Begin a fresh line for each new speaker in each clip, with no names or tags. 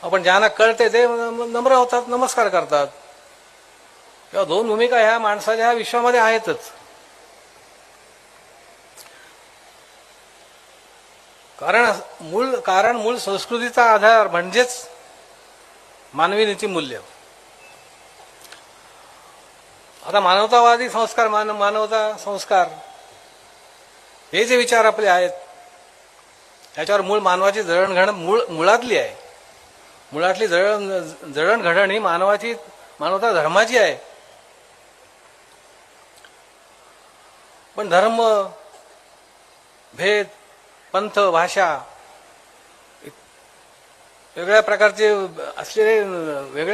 आपण ज्यांना कळते ते नम्र होतात, नमस्कार करतात. किंवा दोन भूमिका ह्या माणसाच्या ह्या विश्वामध्ये आहेतच. कारण मूळ संस्कृतीचा आधार म्हणजेच मानवी नीतिमूल्य. आता मानवतावादी संस्कार, मानवता संस्कार हे जे विचार आपले आहेत त्याच्यावर मूळ मानवाची जळणघडण मुळातली आहे. मुळातली जळणघडण ही मानवता धर्माची आहे. पण धर्म, भेद, पंथ, भाषा वेगळ्या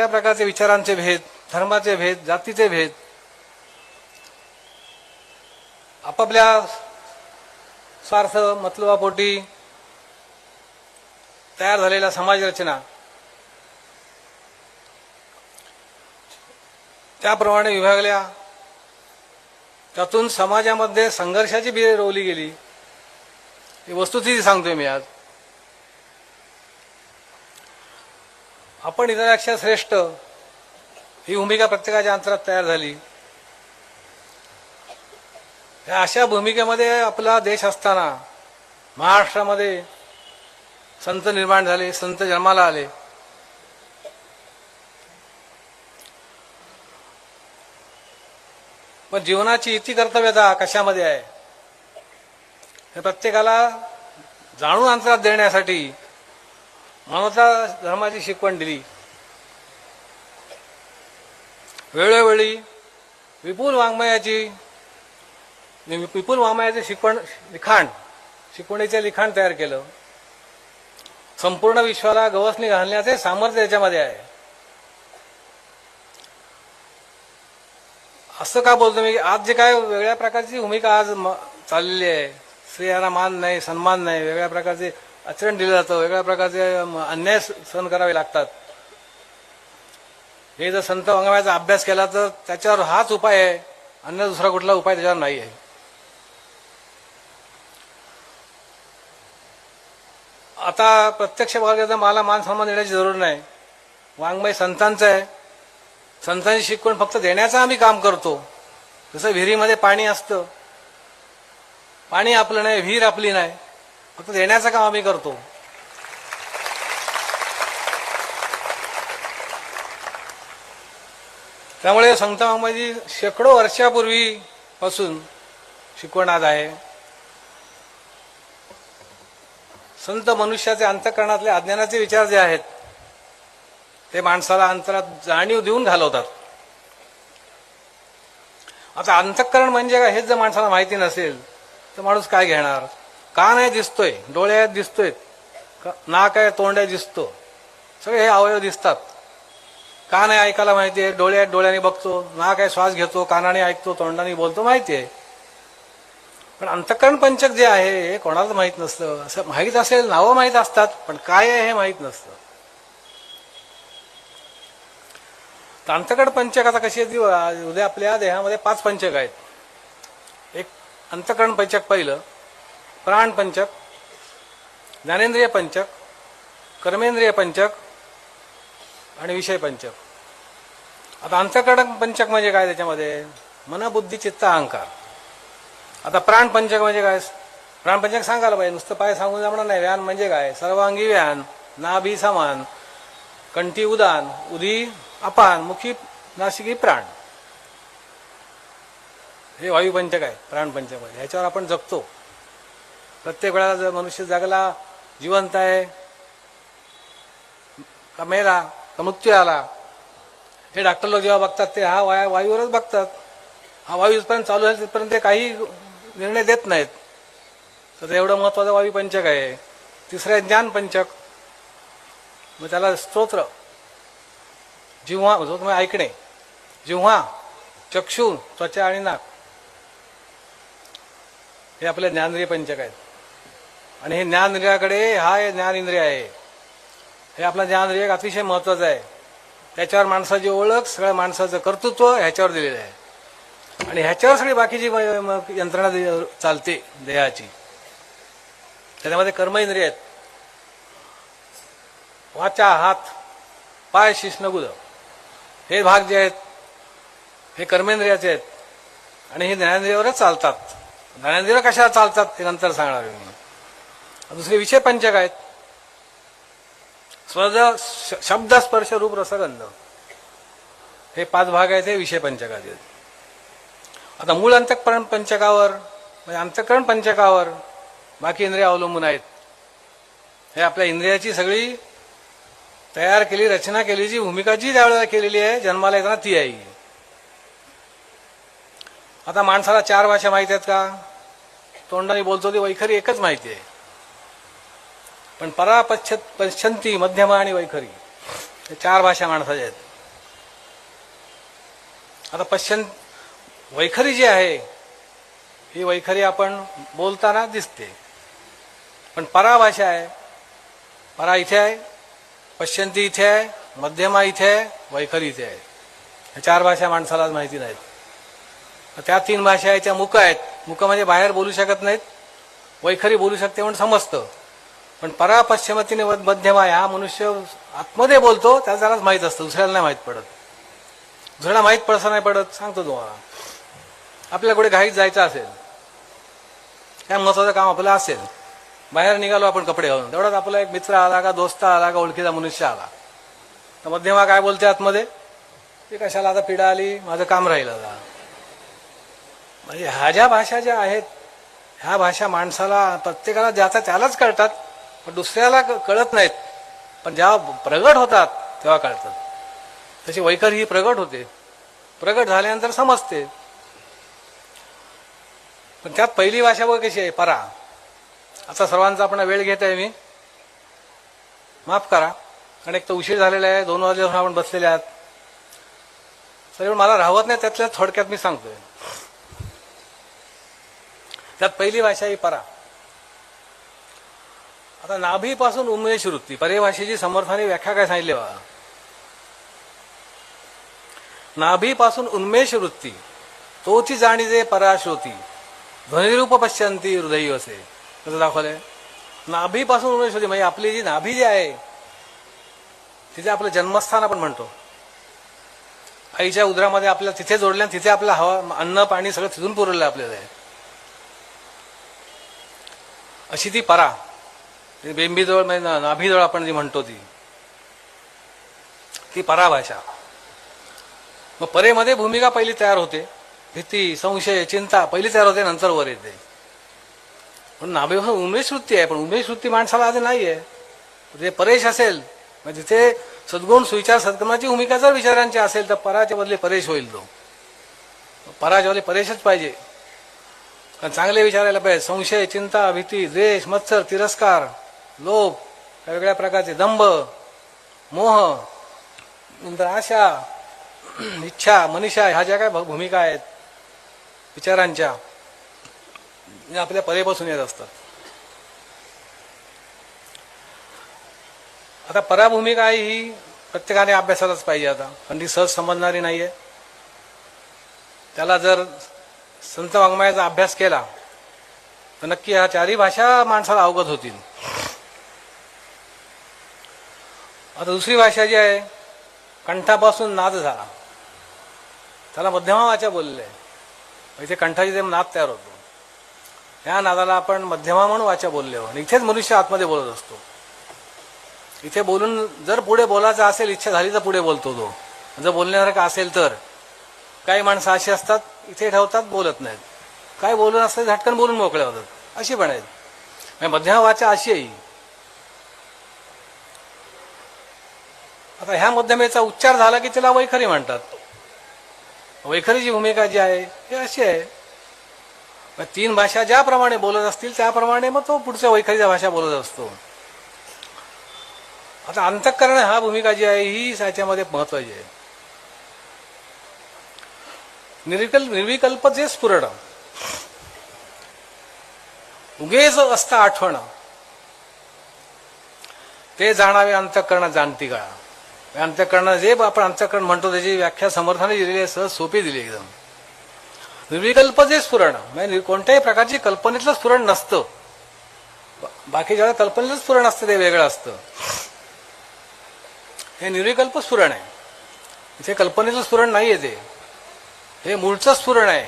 प्रकारचे विचारांचे भेद, धर्माचे भेद, जातीचे भेद, आपापल्या स्वार्थ मतलबापोटी तयार झालेल्या समाजरचना त्याप्रमाणे विभागल्या. त्यातून समाजामध्ये संघर्षाची बिरे रोवली गेली. ही वस्तुस्थिती सांगतोय मी आज. आपण इतरांपेक्षा श्रेष्ठ ही भूमिका प्रत्येकाच्या अंतरात तयार झाली. या अशा भूमिकेमध्ये आपला देश असताना महाराष्ट्रामध्ये संत निर्माण झाले, संत जन्माला आले. पण जीवनाची इती कर्तव्यता कशामध्ये आहे हे प्रत्येकाला जाणून अंतरात देण्यासाठी मानवता धर्माची शिकवण दिली. वेळोवेळी विपुल वाङ्मयाचे शिकवणीचे लिखाण तयार केलं. संपूर्ण विश्वाला गवसणी घालण्याचे सामर्थ्य त्याच्यामध्ये आहे. असं का बोलतो मी? आज जे काय वेगळ्या प्रकारची भूमिका आज चाललेली आहे, स्त्रियांना मान नाही, सन्मान नाही, वेगळ्या प्रकारचे आचरण दिलं जातं, वेगळ्या प्रकारचे अन्याय सहन करावे लागतात. हे जर संत वाङ्मयाचा अभ्यास केला तर त्याच्यावर हाच उपाय आहे, अन्य दुसरा कुठला उपाय त्याच्यावर नाही आहे. आता प्रत्यक्ष बघायला मला मान सन्मान देण्याची जरूर नाही. वाङ्मय संतांचं आहे. संतांची शिकवण फक्त देण्याचं आम्ही काम करतो. जसं विहिरीमध्ये पाणी असतं, पाणी आपलं नाही, विहीर आपली नाही, फक्त देण्याचं काम आम्ही करतो. त्यामुळे संत वाङ्मयाची शेकडो वर्षापूर्वीपासून शिकवण आज आहे. संत मनुष्याचे अंतःकरणातले अज्ञानाचे विचार जे आहेत ते माणसाला अंतरात जाणीव देऊन घालवतात. आता अंतःकरण म्हणजे काय हेच जर माणसाला माहिती नसेल तर माणूस काय घेणार? कान आहे दिसतोय, डोळे आहेत दिसतोय, नाक आहे, तोंड आहे दिसतो, सगळे हे अवयव दिसतात. कान आहे ऐकायला माहिती आहे, डोळे आहेत डोळ्याने बघतो, नाक आहे श्वास घेतो, कानाने ऐकतो, तोंडाने बोलतो, माहिती आहे. पण अंतःकरण पंचक जे आहे हे कोणालाच माहीत नसतं. असं माहीत असेल, नावं माहीत असतात, पण काय आहे हे माहीत नसतं. तर अंतःकरण पंचक आता कशी आहेत? उद्या आपल्या देहामध्ये 5 पंचक आहेत. एक अंतःकरण पंचक पहिलं, प्राण पंचक, ज्ञानेंद्रिय पंचक, कर्मेंद्रिय पंचक आणि विषय पंचक. आता अंतःकरण पंचक म्हणजे काय? त्याच्यामध्ये मन, बुद्धी, चित्त, अहंकार. आता प्राण पंचक म्हणजे काय? प्राण पंचक सांगायला पाहिजे, नुसतं पाय सांगून जमणार नाही. व्यान म्हणजे काय? सर्वांगी व्यान, नाभी समान, कंठी उदान, उदी अपान, मुखी नासिकी प्राण. हे वायुपंचक आहे प्राण पंचक मध्ये. ह्याच्यावर आपण जगतो. प्रत्येक वेळेला जर मनुष्य जगला, जिवंत आहे का मेला का मृत्यू आला, हे डॉक्टर लोक जेव्हा बघतात ते हा वायूवरच बघतात. हा वायू जिथपर्यंत चालू आहे तिथपर्यंत ते काही निर्णय देत नाहीत. तर एवढं महत्वाचं वायू पंचक आहे. तिसरं आहे ज्ञान पंचक. मग त्याला स्तोत्र, जिव्हा जो तुम्ही ऐकणे, जिव्हा, चक्षु, त्वचा आणि नाक, हे आपले ज्ञानेंद्रिय पंचक आहेत. आणि हे ज्ञानेंद्रियाकडे हा ज्ञान इंद्रिय आहे. हे आपला ज्ञानेंद्रिय अतिशय महत्वाचं आहे. त्याच्यावर माणसाची ओळख, सगळ्या माणसाचं कर्तृत्व ह्याच्यावर दिलेलं आहे. आणि ह्याच्यावर सगळी बाकीची यंत्रणा चालते देहाची. त्याच्यामध्ये कर्म इंद्रिय आहेत. वाचा, हात, पाय, शिश्नगुद हे भाग जे आहेत हे कर्मेंद्रियाचे आहेत आणि हे ज्ञानेंद्रियावरच चालतात. ज्ञानेंद्रिय कशा चालतात ते नंतर सांगणार आहे मी. दुसरे विषय पंचक आहेत. शब्द, स्पर्श, रूप, रसगंध हे 5 भाग आहेत, हे विषय पंचकाचे आहेत. आता मूळ अंतःकरण पंचकावर म्हणजे अंतःकरण पंचकावर बाकी इंद्रिय अवलंबून आहेत. हे आपल्या इंद्रियाची सगळी तयार केली, रचना केली, जी भूमिका जी त्यावेळेला केलेली आहे जन्माला येताना ती आहे. आता माणसाला 4 भाषा माहिती आहेत का? तोंडाने बोलतो ती वैखरी एकच माहिती आहे. पण परा, पश्चंती, मध्यमा आणि वैखरी हे 4 भाषा माणसाच्या आहेत. आता वैखरी जी आहे ही वैखरी आपण बोलताना दिसते. पण परा भाषा आहे, परा इथे आहे, पश्चंती इथे आहे, मध्यमा इथे आहे, वैखरी इथे आहे. ह्या 4 भाषा माणसाला माहिती नाहीत. त्या 3 भाषा आहेत त्या मुक आहेत. मुक म्हणजे बाहेर बोलू शकत नाहीत. वैखरी बोलू शकते म्हणून समजतं. पण परा, पश्चिमतीने मध्यमा हा मनुष्य आतमध्ये बोलतो त्यालाच माहीत असतं, दुसऱ्याला नाही माहीत पडत. दुसऱ्याला माहीत पडसं नाही पडत. सांगतो तुम्हाला, आपल्याला कुठे घाईत जायचं असेल, काय महत्वाचं काम आपलं असेल, बाहेर निघालो आपण कपडे घालून, तेवढाच आपला एक मित्र आला का, दोस्त आला का, ओळखीचा मनुष्य आला, तर मध्यमा काय बोलते आतमध्ये, की कशाला आता पिढा आली, माझं काम राहिलं आता. म्हणजे ह्या ज्या भाषा ज्या आहेत ह्या भाषा माणसाला प्रत्येकाला ज्याचा त्यालाच कळतात, पण दुसऱ्याला कळत नाहीत. पण जेव्हा प्रगट होतात तेव्हा कळतात. तशी वैखरी ही प्रगट होते, प्रगट झाल्यानंतर समजते. पण त्यात पहिली भाषा बघ कशी आहे, परा. आता सर्वांचा आपण वेळ घेत आहे, मी माफ करा कारण एक तर उशीर झालेला आहे, 2 वाजल्यापासून आपण बसलेले आहात, तरी मला राहवत नाही. त्यातल्या थोडक्यात मी सांगतोय. त्यात पहिली भाषा ही परा. आता नाभीपासून उन्मेष वृत्ती, परिभाषेची समर्थाने व्याख्या काय सांगितली बघा. नाभीपासून उन्मेष वृत्ती तोची जाणीजे पराश्रोती, ध्वनिरूप पश्यंती हृदयी असे. कसं दाखवलंय? नाभीपासून उन्मेष वृत्ती म्हणजे आपली जी नाभी जी आहे तिथे आपलं जन्मस्थान आपण म्हणतो. आईच्या उदरामध्ये आपल्याला तिथे जोडल्या, तिथे आपलं हवा, अन्न, पाणी सगळं तिथून पुरवलं आपल्याला. अशी ती परा, बेंबीजवळ म्हणजे नाभीजवळ आपण जी म्हणतो ती परा भाषा. मग परेमध्ये भूमिका पहिली तयार होते, भीती, संशय, चिंता पहिली तयार होते, नंतर वर येते. पण नाभीपासून उन्मेष वृत्ती आहे, पण उन्मेष वृत्ती माणसाला आधी नाही आहे. जे परेश असेल म्हणजे तिथे सद्गुण, सुविचार, सद्गुणाची भूमिका जर विचारांची असेल तर पराच्या बदले परेश होईल. तो पराच्या बदले परेशच पाहिजे. कारण चांगले विचारायला पाहिजे. संशय, चिंता, भीती, द्वेष, मत्सर, तिरस्कार, लोभ, वेगवेगळ्या प्रकारचे दंभ, मोह, नंतर आशा, इच्छा, मनीषा, ह्या ज्या काय भूमिका आहेत विचारांच्या आपल्या परेपासून येत असतात. आता पराभूमिका ही प्रत्येकाने अभ्यासालाच पाहिजे. आता पण ती सहज समजणारी नाहीये. त्याला जर संत वाङ्मयाचा अभ्यास केला तर नक्की ह्या 4ही भाषा माणसाला अवगत होतील. आता दुसरी भाषा जी आहे, कंठापासून नाद झाला, त्याला मध्यमा वाचा बोलले आहे. इथे कंठाची जे नाद तयार होतो ह्या नादाला आपण मध्यमा म्हणून वाचा बोलले हो. आणि इथेच मनुष्य आतमध्ये बोलत असतो. इथे बोलून जर पुढे बोलायचं असेल, इच्छा झाली तर पुढे बोलतो तो. जर बोलण्यासारखं असेल तर. काही माणसं अशी असतात इथे ठेवतात, बोलत नाहीत. काय बोलून असतात झटकन बोलून मोकळे होतात, अशी पण आहेत. मध्यमा वाचा अशी आहे. आता ह्या मध्यमेचा उच्चार झाला की त्याला वैखरी म्हणतात. वैखरीची भूमिका जी आहे ही अशी आहे. 3 भाषा ज्याप्रमाणे बोलत असतील त्याप्रमाणे मग तो पुढच्या वैखरीच्या भाषा बोलत असतो. आता अंतःकरण हा भूमिका जी आहे ही याच्यामध्ये महत्वाची आहे. निर्विकल्प जे स्फुरण, उगेच असता आठवण, ते जाणावे अंतःकरणात जाणती कळा. अंतःकरण जे आपण अंतःकरण म्हणतो त्याची व्याख्या समर्थाने दिलेली आहे, सहज सोपी दिली एकदम. निर्विकल्प जे स्फुरण म्हणजे कोणत्याही प्रकारची कल्पनेतलं स्फुरण नसतं. बाकी ज्यावेळेला कल्पनेतलं स्फुरण असतं ते वेगळं असतं. हे निर्विकल्प स्फुरण आहे. इथे कल्पनेचं स्फुरण नाही आहे, हे मूळचं स्फुरण आहे.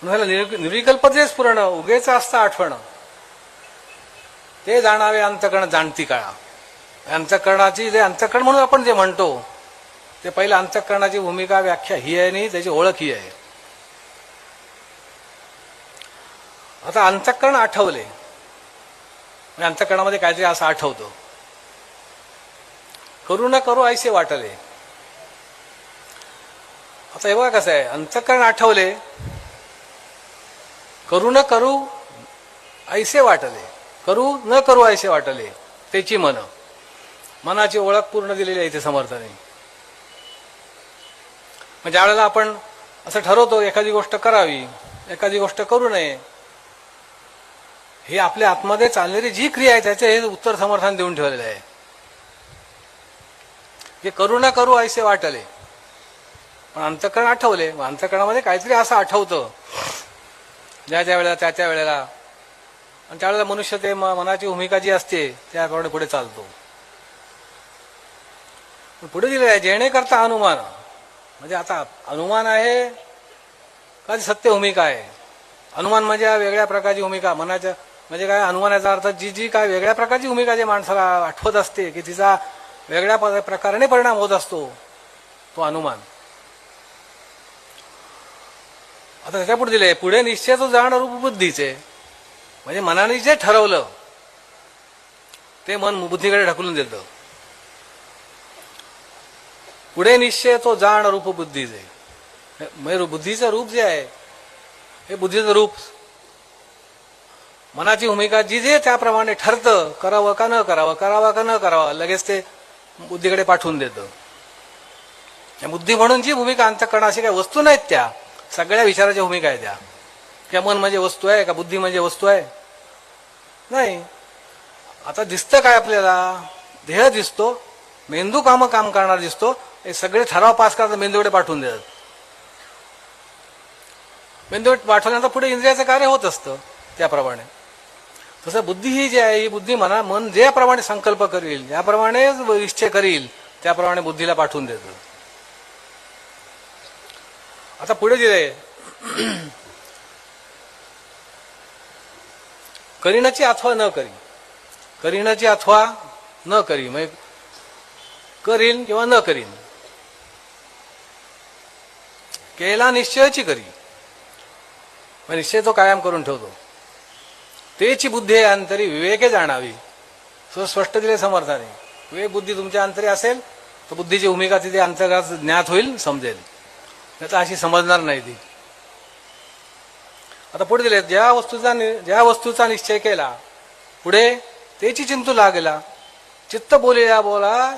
म्हणून निर्विकल्प जे स्फुरण उगेच असतं आठवण, ते जाणावे अंतःकरण जाणती काळा. अंतःकरणाची जे अंतःकरण म्हणून आपण जे म्हणतो ते पहिलं अंतःकरणाची भूमिका व्याख्या ही आहे आणि त्याची ओळख ही आहे. आता अंतःकरण आठवले, अंतःकरणामध्ये काहीतरी असं आठवतो. करू न करू ऐसे वाटले. आता हे बघा कसं आहे, अंतःकरण आठवले, करू न करू ऐसे वाटले, करू न करू ऐसे वाटले. त्याची मनाची ओळख पूर्ण दिलेली आहे इथे समर्थाने. म्हणजे ज्यावेळेला आपण असं ठरवतो एखादी गोष्ट करावी, एखादी गोष्ट करू नये, हे आपल्या आतमध्ये चालणारी जी क्रिया आहे त्याचे हे उत्तर समर्थन देऊन ठेवलेलं आहे की करू न करू ऐसे वाटले. पण अंतःकरण आठवले, अंतःकरणामध्ये काहीतरी असं आठवतं ज्या वेळेला त्या वेळेला, आणि त्यावेळेला मनुष्य ते मनाची भूमिका जी असते त्याप्रमाणे पुढे चालतो. पुढे दिलेलं आहे जेणे करता अनुमान. म्हणजे आता अनुमान आहे का सत्य भूमिका आहे. अनुमान म्हणजे वेगळ्या प्रकारची भूमिका मनाच्या, म्हणजे काय अनुमानाचा अर्थ जी काय वेगळ्या प्रकारची भूमिका जे माणसाला आठवत असते की तिचा वेगळ्या प्रकाराने परिणाम होत असतो, तो अनुमान. आता त्याच्या पुढे दिले पुढे निश्चय तो जाण रूप बुद्धीचे. म्हणजे मनाने जे ठरवलं ते मन बुद्धीकडे ढकलून देतं. पुढे निश्चय तो जाण रूप बुद्धीचे. म्हणजे बुद्धीचं रूप जे आहे हे बुद्धीचं रूप मनाची भूमिका जी जे त्याप्रमाणे ठरतं, करावं का न करावं, करावं का न करावं, लगेच ते बुद्धीकडे पाठवून देतं. बुद्धी म्हणून जी भूमिका अंतःकरण अशी काही वस्तू नाहीत, त्या सगळ्या विचाराच्या भूमिका आहे त्या. किंवा मन म्हणजे वस्तू आहे का, बुद्धी म्हणजे वस्तू आहे, नाही. आता दिसतं काय आपल्याला, देह दिसतो, मेंदू काम करणार दिसतो, हे सगळे ठराव पास करतात मेंदूकडे पाठवून देतात. मेंदूकडे पाठवल्यानंतर पुढे इंद्रियाचं कार्य होत असतं त्याप्रमाणे. तसं बुद्धी ही जी आहे ही बुद्धी मन ज्याप्रमाणे संकल्प करील, ज्याप्रमाणे निश्चय करील त्याप्रमाणे बुद्धीला पाठवून देतं. आता पुढे दिले करीनाची अथवा न करी. करीनाची अथवा न करी म्हणजे करीन किंवा न करीन. केला निश्चयाची करी, निश्चय तो कायम करून ठेवतो. तेची बुद्धी अंतरी विवेके जाणावी. स्पष्ट दिले समर्थाने. विवेक बुद्धी तुमच्या अंतरी असेल तर बुद्धीची भूमिका तिथे अंतर्गत ज्ञात होईल, समजेल. त्याचा अशी समजणार नाही ती. आता पुढे दिले ज्या वस्तूचा निश्चय केला पुढे तेची चिंतू लागेला. चित्त बोलिया बोला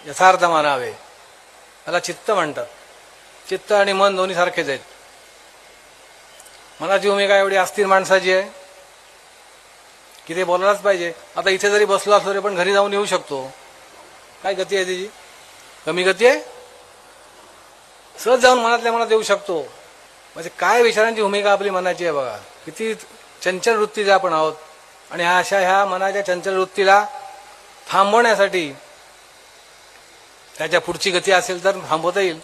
यथार्थ मानावे. त्याला चित्त म्हणतात. चित्त आणि मन दोन्ही सारखेच आहेत. मनाची भूमिका एवढी अस्थिर माणसाची आहे की ते बोलायलाच पाहिजे. आता इथे जरी बसलो असलो तरी पण घरी जाऊन येऊ शकतो. काय गती आहे त्याची, कमी गती आहे. सहज जाऊन मनातल्या मनात येऊ शकतो. म्हणजे काय विचारांची भूमिका आपली मनाची आहे बघा. किती चंचल वृत्तीचे आपण आहोत. आणि ह्या मनाच्या चंचल वृत्तीला थांबवण्यासाठी त्याच्या पुढची गती असेल तर थांबवता येईल,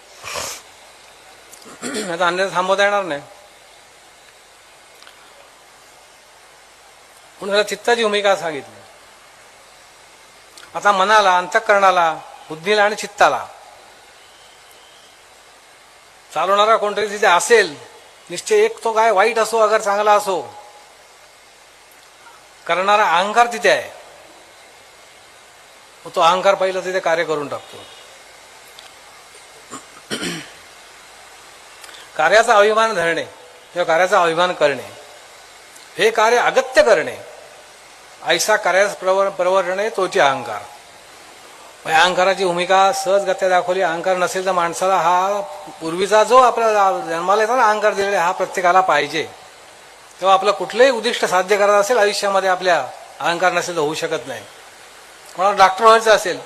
आता अन्यथा थांबवता येणार नाही. म्हणून त्याला चित्ताची भूमिका सांगितली. आता मनाला, अंतःकरणाला, बुद्धीला आणि चित्ताला चालवणारा कोणतरी तिथे असेल. निश्चय एक तो काय वाईट असो अगर चांगला असो, करणारा अहंकार तिथे आहे. तो अहंकार पहिला तिथे कार्य करून टाकतो. कार्याचा अभिमान धरणे किंवा कार्याचा अभिमान करणे, हे कार्य अगत्य करणे, ऐसा कार्यास प्रवर्तणे तोची अहंकार. अहंकाराची भूमिका सहजगत्या दाखवली. अहंकार नसेल तर माणसाला हा पूर्वीचा जो आपल्या जन्माला येतो ना अहंकार दिलेला, हा प्रत्येकाला पाहिजे. तेव्हा आपलं कुठलंही उद्दिष्ट साध्य करायचं असेल आयुष्यामध्ये, आपल्या अहंकार नसेल तर होऊ शकत नाही. कोणाला डॉक्टर व्हायचं असेल,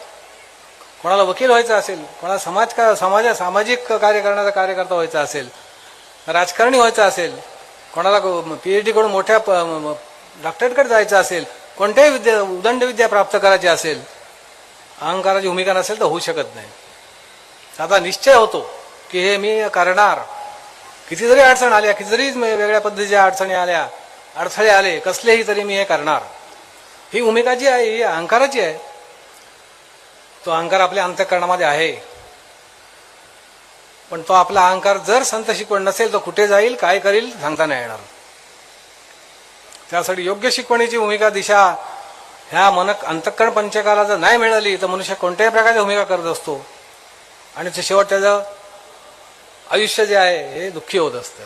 कोणाला वकील व्हायचं असेल, कोणाला सामाजिक कार्य करण्याचा कार्यकर्ता व्हायचा असेल, राजकारणी व्हायचं असेल, कोणाला PhD करून मोठ्या डॉक्टरेटकडे जायचं असेल, कोणत्याही उदंड विद्या प्राप्त करायची असेल, अहंकाराची भूमिका नसेल तर होऊ शकत नाही. आता निश्चय होतो की हे मी करणार. किती जरी अडचण आल्या, किती जरी वेगळ्या पद्धतीच्या अडचणी आल्या, अडथळे आले कसलेही, तरी मी हे करणार. ही भूमिका जी आहे ही अहंकाराची आहे. तो अहंकार आपल्या अंतःकरणामध्ये आहे, पण तो आपला अहंकार जर संत शिकवण नसेल तर कुठे जाईल, काय करील सांगता नाही येणार. त्यासाठी योग्य शिकवणीची भूमिका, दिशा ह्या अंतःकरण पंचकाला जर नाही मिळाली तर मनुष्य कोणत्याही प्रकारची भूमिका करत असतो आणि ते शेवट त्याचं आयुष्य जे आहे हे दुःखी होत असतं.